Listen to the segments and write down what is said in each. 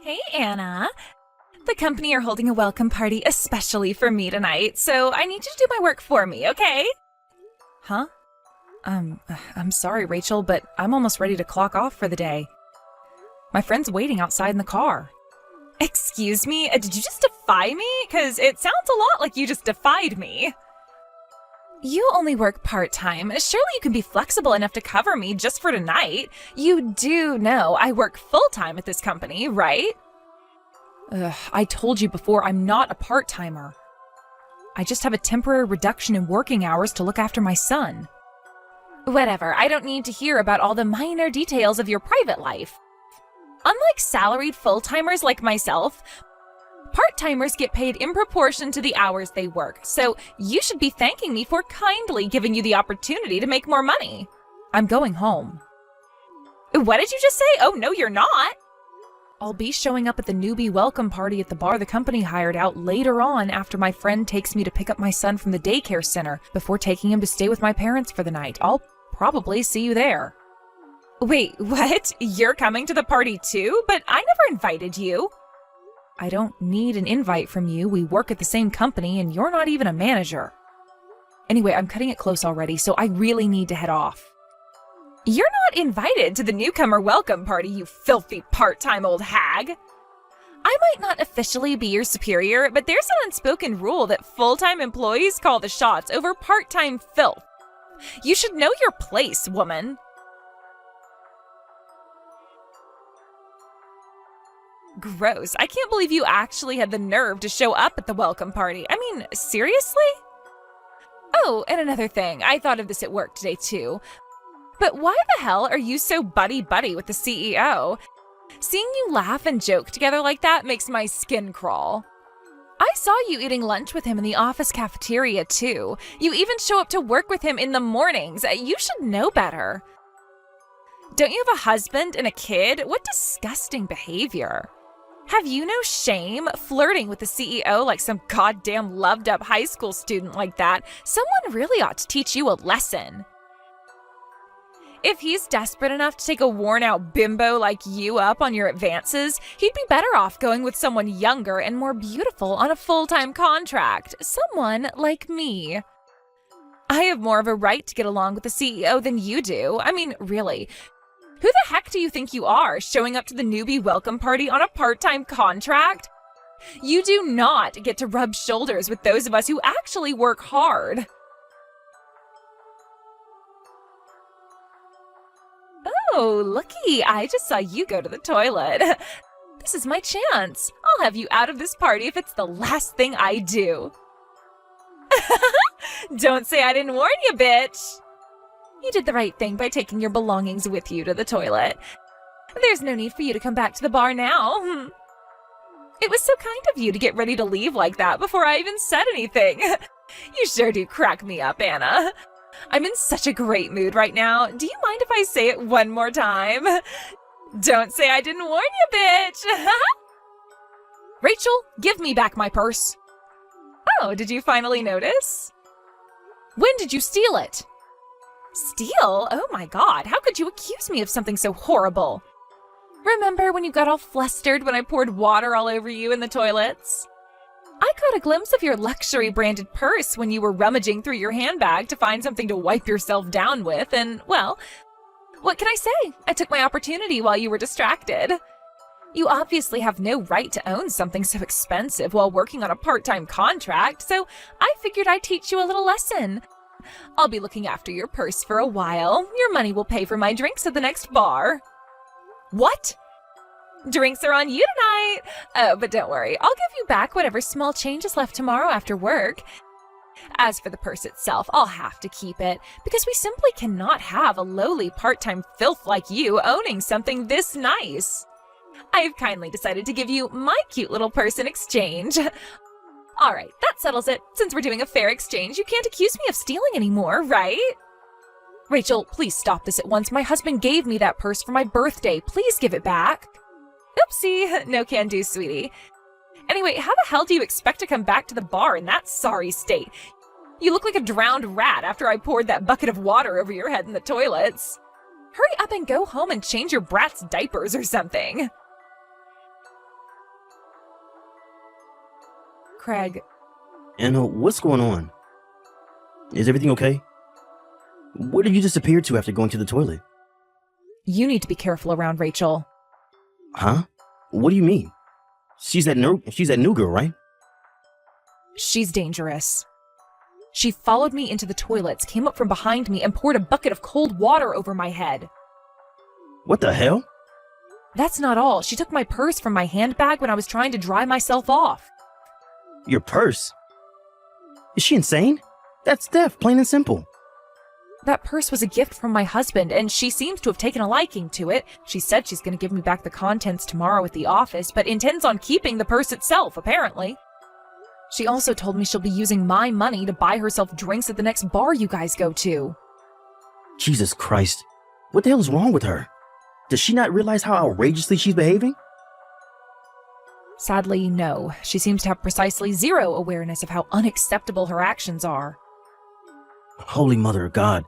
Hey, Anna. The company are holding a welcome party especially for me tonight, so I need you to do my work for me, okay? Huh? I'm sorry, Rachel, but I'm almost ready to clock off for the day. My friend's waiting outside in the car. Excuse me? Did you just defy me? Because it sounds a lot like you just defied me. You only work part-time. Surely you can be flexible enough to cover me just for tonight. You do know I work full-time at this company, right? I told you before I'm not a part-timer. I just have a temporary reduction in working hours to look after my son. Whatever, I don't need to hear about all the minor details of your private life. Unlike salaried full-timers like myself, part-timers get paid in proportion to the hours they work, so you should be thanking me for kindly giving you the opportunity to make more money. I'm going home. What did you just say? Oh, no, you're not. I'll be showing up at the newbie welcome party at the bar the company hired out later on after my friend takes me to pick up my son from the daycare center before taking him to stay with my parents for the night. I'll probably see you there. Wait, what? You're coming to the party too? But I never invited you. I don't need an invite from you. We work at the same company and you're not even a manager. Anyway, I'm cutting it close already, so I really need to head off. You're not invited to the newcomer welcome party, you filthy part-time old hag. I might not officially be your superior, but there's an unspoken rule that full-time employees call the shots over part-time filth. You should know your place, woman. Gross. I can't believe you actually had the nerve to show up at the welcome party. I mean, seriously? Oh, and another thing. I thought of this at work today, too. But why the hell are you so buddy-buddy with the CEO? Seeing you laugh and joke together like that makes my skin crawl. I saw you eating lunch with him in the office cafeteria, too. You even show up to work with him in the mornings. You should know better. Don't you have a husband and a kid? What disgusting behavior. Have you no shame flirting with the CEO like some goddamn loved-up high school student like that? Someone really ought to teach you a lesson. If he's desperate enough to take a worn-out bimbo like you up on your advances, he'd be better off going with someone younger and more beautiful on a full-time contract. Someone like me. I have more of a right to get along with the CEO than you do. I mean, really. Who the heck do you think you are, showing up to the newbie welcome party on a part-time contract? You do not get to rub shoulders with those of us who actually work hard. Oh, looky, I just saw you go to the toilet. This is my chance. I'll have you out of this party if it's the last thing I do. Don't say I didn't warn you, bitch. You did the right thing by taking your belongings with you to the toilet. There's no need for you to come back to the bar now. It was so kind of you to get ready to leave like that before I even said anything. You sure do crack me up, Anna. I'm in such a great mood right now. Do you mind if I say it one more time? Don't say I didn't warn you, bitch! Rachel, give me back my purse. Oh, did you finally notice? When did you steal it? Steal? Oh my god, how could you accuse me of something so horrible? Remember when you got all flustered when I poured water all over you in the toilets? I caught a glimpse of your luxury-branded purse when you were rummaging through your handbag to find something to wipe yourself down with, and, well, what can I say? I took my opportunity while you were distracted. You obviously have no right to own something so expensive while working on a part-time contract, so I figured I'd teach you a little lesson. I'll be looking after your purse for a while. Your money will pay for my drinks at the next bar. What? Drinks are on you tonight. Oh, but don't worry. I'll give you back whatever small change is left tomorrow after work. As for the purse itself, I'll have to keep it because we simply cannot have a lowly part-time filth like you owning something this nice. I've kindly decided to give you my cute little purse in exchange. All right, that settles it. Since we're doing a fair exchange, you can't accuse me of stealing anymore, right? Rachel, please stop this at once. My husband gave me that purse for my birthday. Please give it back. Oopsie, no can do, sweetie. Anyway, how the hell do you expect to come back to the bar in that sorry state? You look like a drowned rat after I poured that bucket of water over your head in the toilets. Hurry up and go home and change your brat's diapers or something. Craig. Anna, what's going on? Is everything okay? Where did you disappear to after going to the toilet? You need to be careful around Rachel. Huh? What do you mean? She's that new girl, right? She's dangerous. She followed me into the toilets, came up from behind me, and poured a bucket of cold water over my head. What the hell? That's not all. She took my purse from my handbag when I was trying to dry myself off. Your purse? Is she insane? That's theft, plain and simple. That purse was a gift from my husband, and she seems to have taken a liking to it. She said she's going to give me back the contents tomorrow at the office, but intends on keeping the purse itself, apparently. She also told me she'll be using my money to buy herself drinks at the next bar you guys go to. Jesus Christ. What the hell is wrong with her? Does she not realize how outrageously she's behaving? Sadly, no. She seems to have precisely zero awareness of how unacceptable her actions are. Holy Mother of God.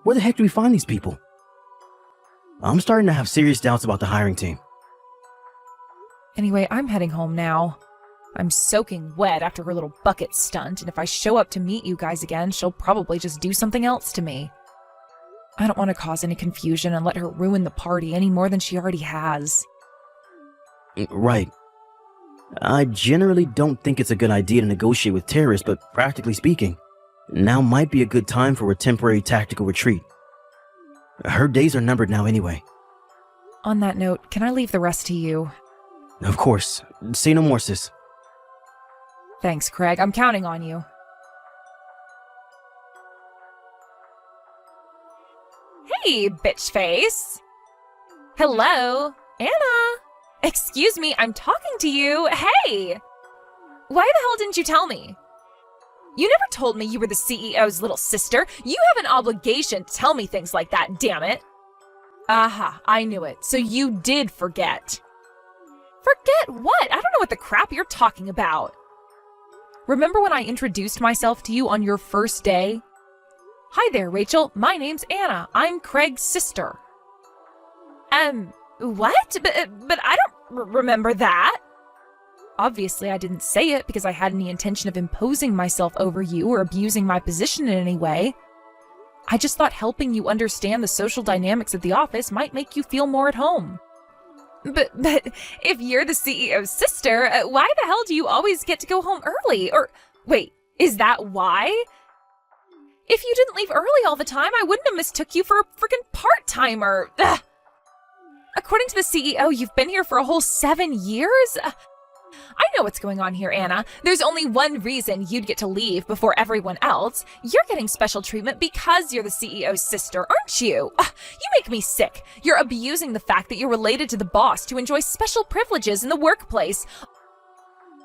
Where the heck do we find these people? I'm starting to have serious doubts about the hiring team. Anyway, I'm heading home now. I'm soaking wet after her little bucket stunt, and if I show up to meet you guys again, she'll probably just do something else to me. I don't want to cause any confusion and let her ruin the party any more than she already has. Right. I generally don't think it's a good idea to negotiate with terrorists, but practically speaking, now might be a good time for a temporary tactical retreat. Her days are numbered now anyway. On that note, can I leave the rest to you? Of course. Say no more, sis. Thanks, Craig. I'm counting on you. Hey, bitch face. Hello, Anna. Excuse me, I'm talking to you. Hey! Why the hell didn't you tell me? You never told me you were the CEO's little sister. You have an obligation to tell me things like that, damn it. Aha, I knew it. So you did forget. Forget what? I don't know what the crap you're talking about. Remember when I introduced myself to you on your first day? Hi there, Rachel. My name's Anna. I'm Craig's sister. What? But I don't remember that. Obviously, I didn't say it because I had any intention of imposing myself over you or abusing my position in any way. I just thought helping you understand the social dynamics of the office might make you feel more at home. But if you're the CEO's sister, why the hell do you always get to go home early? Or, wait, is that why? If you didn't leave early all the time, I wouldn't have mistook you for a freaking part-timer. Ugh. According to the CEO, you've been here for a whole 7 years? I know what's going on here, Anna. There's only one reason you'd get to leave before everyone else. You're getting special treatment because you're the CEO's sister, aren't you? You make me sick. You're abusing the fact that you're related to the boss to enjoy special privileges in the workplace.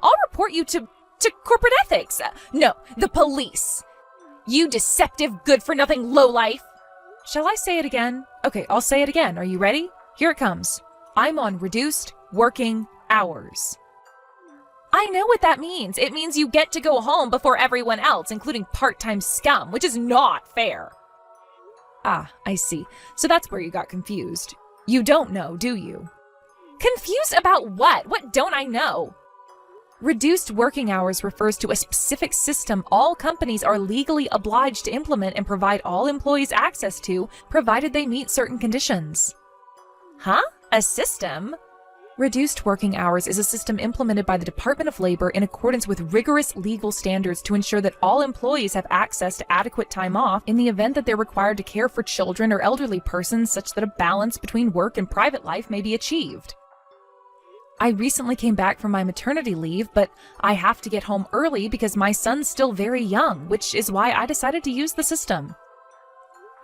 I'll report you to corporate ethics. No, the police. You deceptive, good-for-nothing lowlife. Shall I say it again? Okay, I'll say it again. Are you ready? Here it comes. I'm on reduced working hours. I know what that means. It means you get to go home before everyone else, including part-time scum, which is not fair. Ah, I see. So that's where you got confused. You don't know, do you? Confused about what? What don't I know? Reduced working hours refers to a specific system all companies are legally obliged to implement and provide all employees access to, provided they meet certain conditions. Huh? A system? Reduced working hours is a system implemented by the Department of Labor in accordance with rigorous legal standards to ensure that all employees have access to adequate time off in the event that they're required to care for children or elderly persons such that a balance between work and private life may be achieved. I recently came back from my maternity leave, but I have to get home early because my son's still very young, which is why I decided to use the system.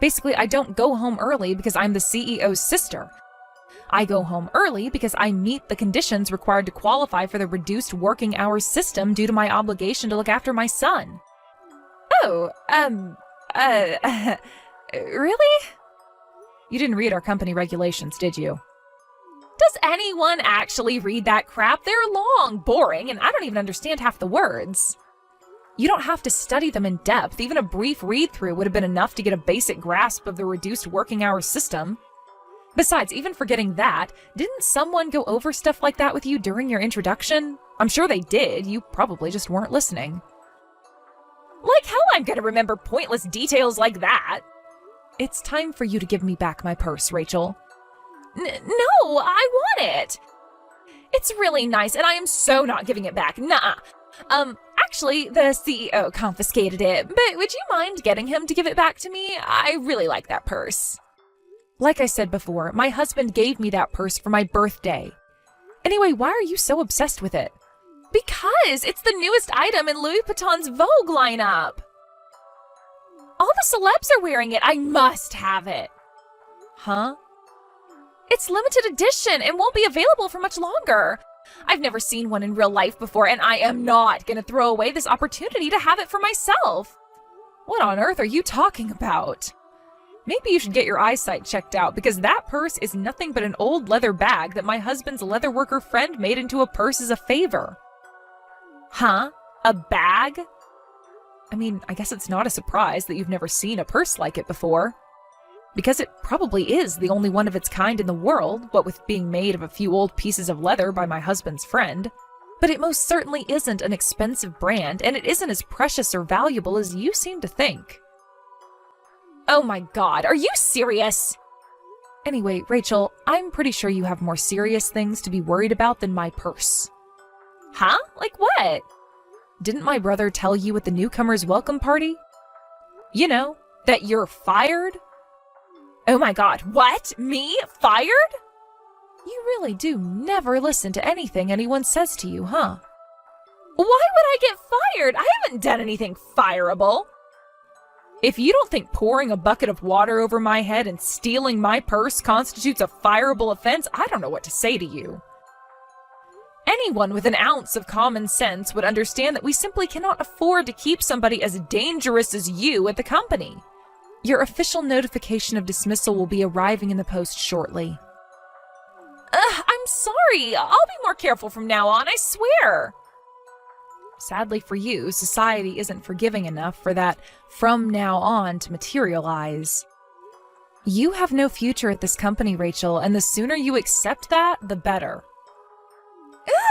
Basically, I don't go home early because I'm the CEO's sister. I go home early because I meet the conditions required to qualify for the reduced working hours system due to my obligation to look after my son. Oh, really? You didn't read our company regulations, did you? Does anyone actually read that crap? They're long, boring, and I don't even understand half the words. You don't have to study them in depth. Even a brief read-through would have been enough to get a basic grasp of the reduced working hours system. Besides, even forgetting that, didn't someone go over stuff like that with you during your introduction? I'm sure they did, you probably just weren't listening. Like hell I'm gonna remember pointless details like that. It's time for you to give me back my purse, Rachel. No, I want it. It's really nice, and I am so not giving it back. Nuh-uh. Actually, the CEO confiscated it, but would you mind getting him to give it back to me? I really like that purse. Like I said before, my husband gave me that purse for my birthday. Anyway, why are you so obsessed with it? Because it's the newest item in Louis Vuitton's Vogue lineup. All the celebs are wearing it. I must have it. Huh? It's limited edition and won't be available for much longer. I've never seen one in real life before, and I am not going to throw away this opportunity to have it for myself. What on earth are you talking about? Maybe you should get your eyesight checked out, because that purse is nothing but an old leather bag that my husband's leatherworker friend made into a purse as a favor. Huh? A bag? I mean, I guess it's not a surprise that you've never seen a purse like it before. Because it probably is the only one of its kind in the world, what with being made of a few old pieces of leather by my husband's friend. But it most certainly isn't an expensive brand, and it isn't as precious or valuable as you seem to think. Oh my God, are you serious? Anyway, Rachel, I'm pretty sure you have more serious things to be worried about than my purse. Huh? Like what? Didn't my brother tell you at the newcomers' welcome party? You know, that you're fired? Oh my God, what? Me? Fired? You really do never listen to anything anyone says to you, huh? Why would I get fired? I haven't done anything fireable. If you don't think pouring a bucket of water over my head and stealing my purse constitutes a fireable offense, I don't know what to say to you. Anyone with an ounce of common sense would understand that we simply cannot afford to keep somebody as dangerous as you at the company. Your official notification of dismissal will be arriving in the post shortly. I'm sorry. I'll be more careful from now on, I swear. Sadly for you, society isn't forgiving enough for that from now on to materialize. You have no future at this company, Rachel, and the sooner you accept that, the better.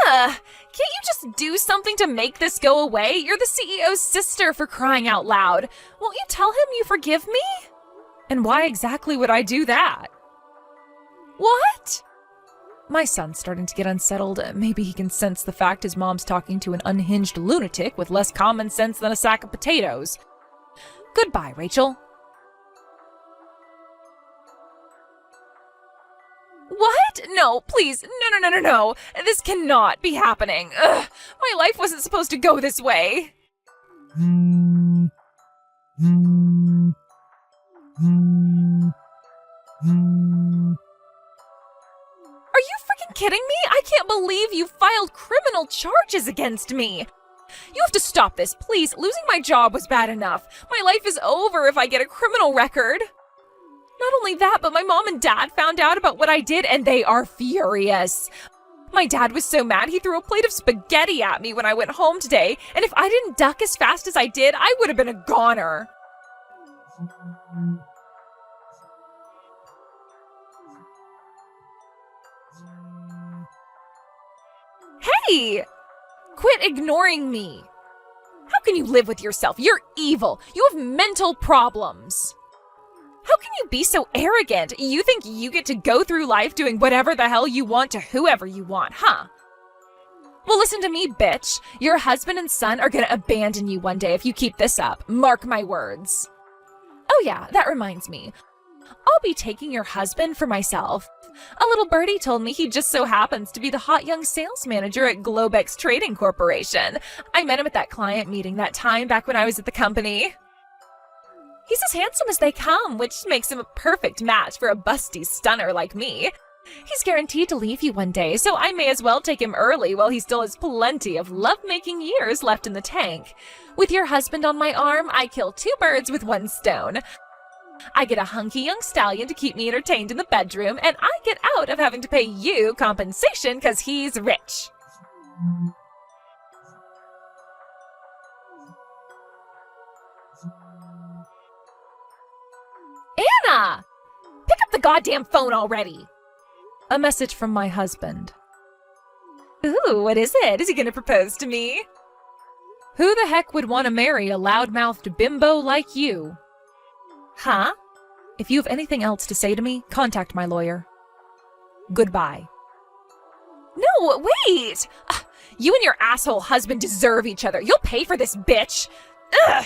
Can't you just do something to make this go away? You're the CEO's sister, for crying out loud. Won't you tell him you forgive me? And why exactly would I do that? What? My son's starting to get unsettled. Maybe he can sense the fact his mom's talking to an unhinged lunatic with less common sense than a sack of potatoes. Goodbye, Rachel. What? No, please. No. This cannot be happening. Ugh, my life wasn't supposed to go this way. Are you freaking kidding me? I can't believe you filed criminal charges against me. You have to stop this, please. Losing my job was bad enough. My life is over if I get a criminal record. Not only that, but my mom and dad found out about what I did, and they are furious. My dad was so mad he threw a plate of spaghetti at me when I went home today, and if I didn't duck as fast as I did, I would have been a goner. Hey! Quit ignoring me. How can you live with yourself? You're evil. You have mental problems. How can you be so arrogant? You think you get to go through life doing whatever the hell you want to whoever you want, huh? Well, listen to me, bitch. Your husband and son are gonna abandon you one day if you keep this up. Mark my words. Oh yeah, that reminds me. I'll be taking your husband for myself. A little birdie told me he just so happens to be the hot young sales manager at Globex Trading Corporation. I met him at that client meeting that time back when I was at the company. He's as handsome as they come, which makes him a perfect match for a busty stunner like me. He's guaranteed to leave you one day, so I may as well take him early while he still has plenty of love-making years left in the tank. With your husband on my arm, I kill 2 birds with 1 stone. I get a hunky young stallion to keep me entertained in the bedroom, and I get out of having to pay you compensation because he's rich. Anna! Pick up the goddamn phone already! A message from my husband. Ooh, what is it? Is he gonna propose to me? Who the heck would want to marry a loudmouthed bimbo like you? Huh? If you have anything else to say to me, contact my lawyer. Goodbye. No, wait! You and your asshole husband deserve each other. You'll pay for this, bitch! Ugh!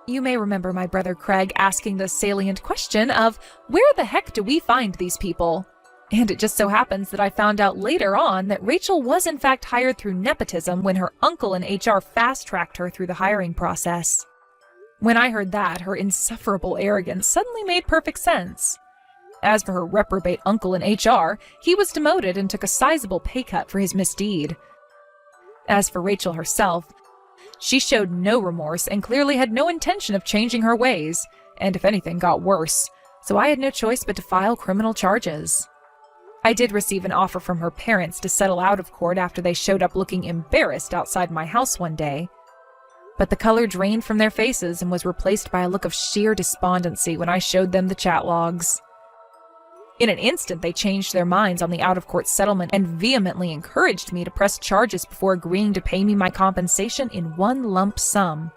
You may remember my brother Craig asking the salient question of, where the heck do we find these people? And it just so happens that I found out later on that Rachel was in fact hired through nepotism when her uncle in HR fast-tracked her through the hiring process. When I heard that, her insufferable arrogance suddenly made perfect sense. As for her reprobate uncle in HR, he was demoted and took a sizable pay cut for his misdeed. As for Rachel herself, she showed no remorse and clearly had no intention of changing her ways, and if anything got worse, so I had no choice but to file criminal charges. I did receive an offer from her parents to settle out of court after they showed up looking embarrassed outside my house one day. But the color drained from their faces and was replaced by a look of sheer despondency when I showed them the chat logs. In an instant, they changed their minds on the out-of-court settlement and vehemently encouraged me to press charges before agreeing to pay me my compensation in one lump sum.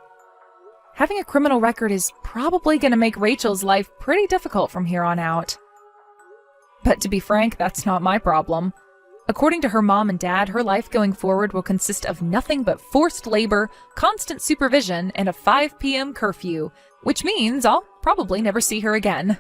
Having a criminal record is probably going to make Rachel's life pretty difficult from here on out. But to be frank, that's not my problem. According to her mom and dad, her life going forward will consist of nothing but forced labor, constant supervision, and a 5 p.m. curfew, which means I'll probably never see her again.